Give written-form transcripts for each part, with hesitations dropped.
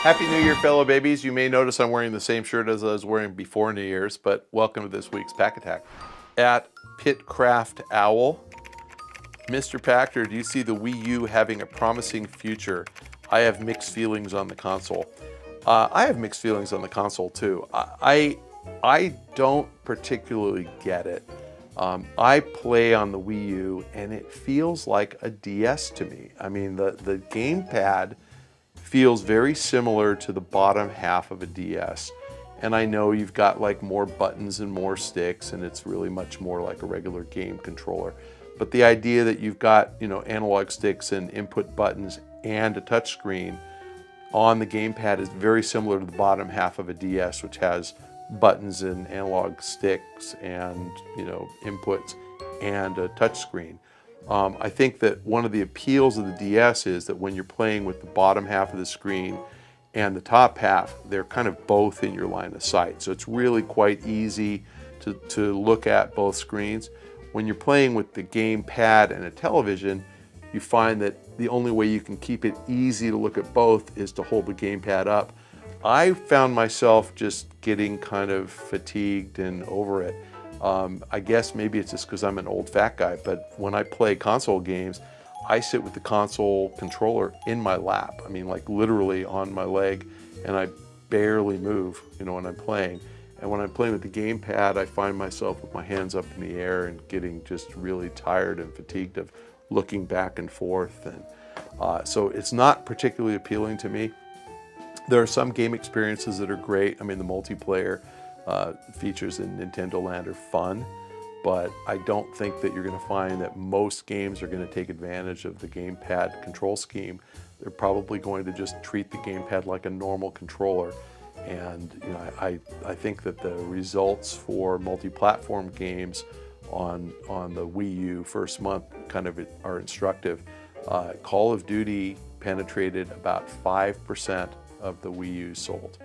Happy New Year, fellow babies. You may notice I'm wearing the same shirt as I was wearing before New Year's, but welcome to this week's Pach-Attack. At Pitcraft Owl, Mr. Pachter, do you see the Wii U having a promising future? I have mixed feelings on the console. I have mixed feelings on the console too. I don't particularly get it. I play on the Wii U and it feels like a DS to me. I mean, the gamepad feels very similar to the bottom half of a DS. And I know you've got like more buttons and more sticks, and it's really much more like a regular game controller. But the idea that you've got, analog sticks and input buttons and a touch screen on the gamepad is very similar to the bottom half of a DS, which has buttons and analog sticks and, inputs and a touch screen. I think that one of the appeals of the DS is that when you're playing with the bottom half of the screen and the top half, they're kind of both in your line of sight. So it's really quite easy to look at both screens. When you're playing with the gamepad and a television, you find that the only way you can keep it easy to look at both is to hold the gamepad up. I found myself just getting kind of fatigued and over it. I guess maybe it's just because I'm an old fat guy, but when I play console games, I sit with the console controller in my lap. I mean, like literally on my leg, and I barely move, when I'm playing. And when I'm playing with the gamepad, I find myself with my hands up in the air and getting just really tired and fatigued of looking back and forth. And so it's not particularly appealing to me. There are some game experiences that are great. I mean, the multiplayer features in Nintendo Land are fun, but I don't think that you're going to find that most games are going to take advantage of the gamepad control scheme. They're probably going to just treat the gamepad like a normal controller. And I think that the results for multi-platform games on the Wii U first month kind of are instructive. Call of Duty penetrated about 5% of the Wii U sold.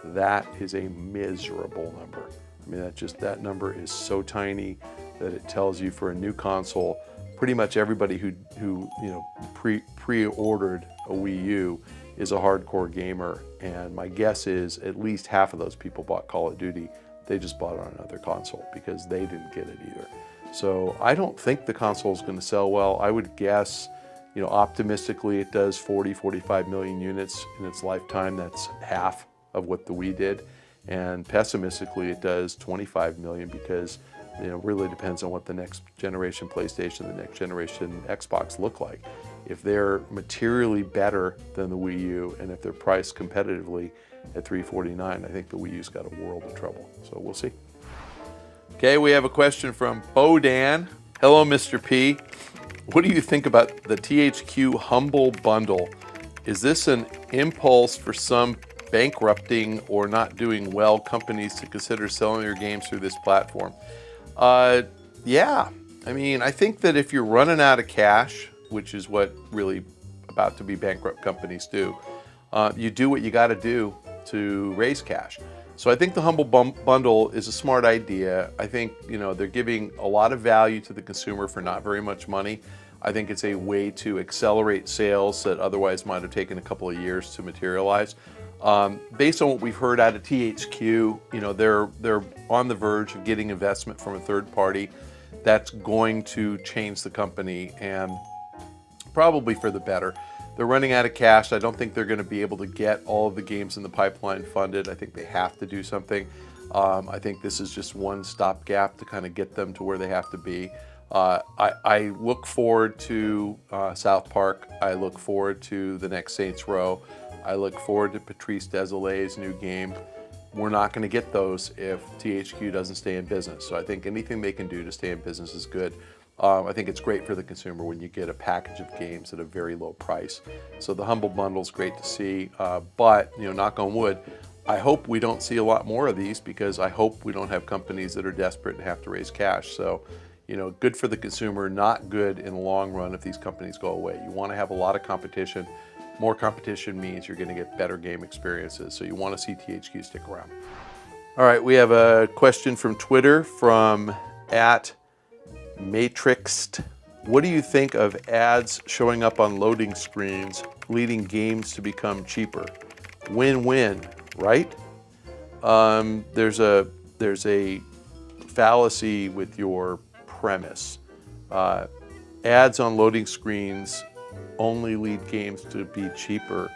That is a miserable number. I mean, that number is so tiny that it tells you for a new console, pretty much everybody who pre-ordered a Wii U is a hardcore gamer, and my guess is at least half of those people bought Call of Duty. They just bought it on another console because they didn't get it either. So I don't think the console is going to sell well. I would guess, optimistically it does 45 million units in its lifetime. That's half of what the Wii did. And pessimistically it does 25 million because it really depends on what the next generation PlayStation, the next generation Xbox look like. If they're materially better than the Wii U and if they're priced competitively at $349, I think the Wii U's got a world of trouble. So we'll see. Okay, we have a question from Bodan. Hello, Mr. P. What do you think about the THQ Humble Bundle? Is this an impulse for some bankrupting or not doing well companies to consider selling their games through this platform? Yeah, I mean, I think that if you're running out of cash, which is what really about to be bankrupt companies do, you do what you got to do to raise cash. So I think the Humble Bundle is a smart idea. I think, they're giving a lot of value to the consumer for not very much money. I think it's a way to accelerate sales that otherwise might have taken a couple of years to materialize. Based on what we've heard out of THQ, they're on the verge of getting investment from a third party that's going to change the company, and probably for the better. They're running out of cash. I don't think they're going to be able to get all of the games in the pipeline funded. I think they have to do something. I think this is just one stopgap to kind of get them to where they have to be. I look forward to South Park. I look forward to the next Saints Row. I look forward to Patrice Désilé's new game. We're not going to get those if THQ doesn't stay in business. So I think anything they can do to stay in business is good. I think it's great for the consumer when you get a package of games at a very low price. So the Humble Bundle is great to see, but knock on wood, I hope we don't see a lot more of these because I hope we don't have companies that are desperate and have to raise cash. So, good for the consumer, not good in the long run if these companies go away. You want to have a lot of competition. More competition means you're going to get better game experiences. So you want to see THQ stick around. All right, we have a question from Twitter from @Matrixed. What do you think of ads showing up on loading screens, leading games to become cheaper? Win-win, right? There's a fallacy with your premise. Ads on loading screens only lead games to be cheaper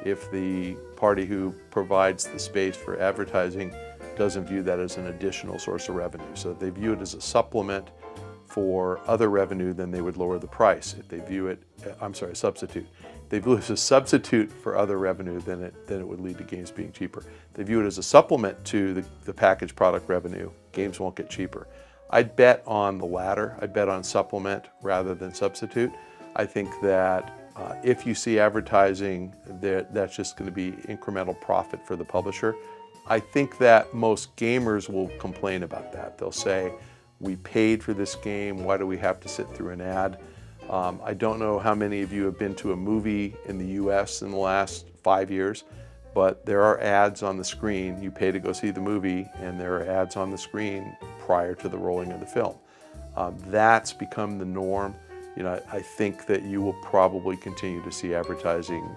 if the party who provides the space for advertising doesn't view that as an additional source of revenue. So if they view it as a supplement for other revenue, then they would lower the price. If they view it, a substitute. If they view it as a substitute for other revenue, then it would lead to games being cheaper. If they view it as a supplement to the packaged product revenue, games won't get cheaper. I'd bet on the latter. I'd bet on supplement rather than substitute. I think that if you see advertising, that's just going to be incremental profit for the publisher. I think that most gamers will complain about that. They'll say, we paid for this game, why do we have to sit through an ad? I don't know how many of you have been to a movie in the US in the last 5 years, but there are ads on the screen. You pay to go see the movie, and there are ads on the screen prior to the rolling of the film. That's become the norm. You know, I think that you will probably continue to see advertising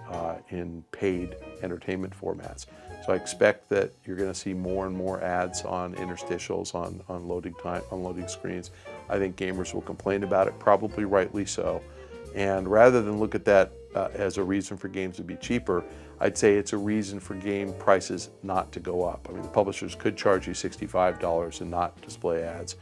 in paid entertainment formats. So I expect that you're going to see more and more ads on interstitials, on loading screens. I think gamers will complain about it, probably rightly so. And rather than look at that as a reason for games to be cheaper, I'd say it's a reason for game prices not to go up. I mean, the publishers could charge you $65 and not display ads.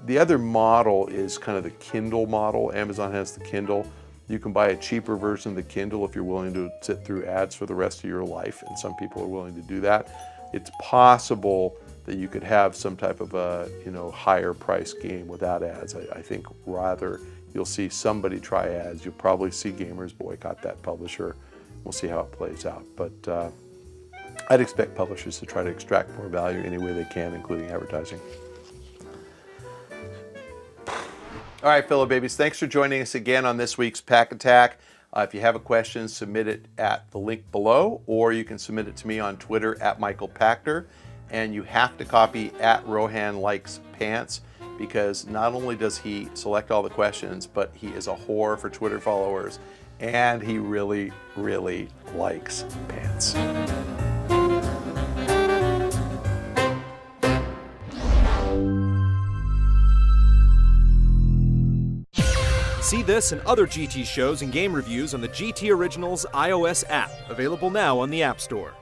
The other model is kind of the Kindle model. Amazon has the Kindle. You can buy a cheaper version of the Kindle if you're willing to sit through ads for the rest of your life, and some people are willing to do that. It's possible that you could have some type of a higher price game without ads. I think rather you'll see somebody try ads. You'll probably see gamers boycott that publisher. We'll see how it plays out. But I'd expect publishers to try to extract more value any way they can, including advertising. All right, fellow babies, thanks for joining us again on this week's Pach-Attack. If you have a question, submit it at the link below, or you can submit it to me on Twitter at Michael Pachter. And you have to copy at Rohan Likes Pants, because not only does he select all the questions, but he is a whore for Twitter followers, and he really, really likes pants. See this and other GT shows and game reviews on the GT Originals iOS app, available now on the App Store.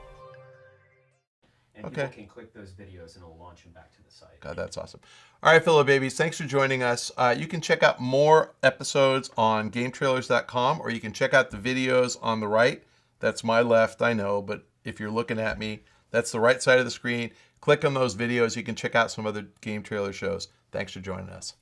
And people can click those videos and it'll launch them back to the site. God, that's awesome. All right, fellow babies, thanks for joining us. You can check out more episodes on GameTrailers.com, or you can check out the videos on the right. That's my left, I know, but if you're looking at me, that's the right side of the screen. Click on those videos. You can check out some other Game Trailer shows. Thanks for joining us.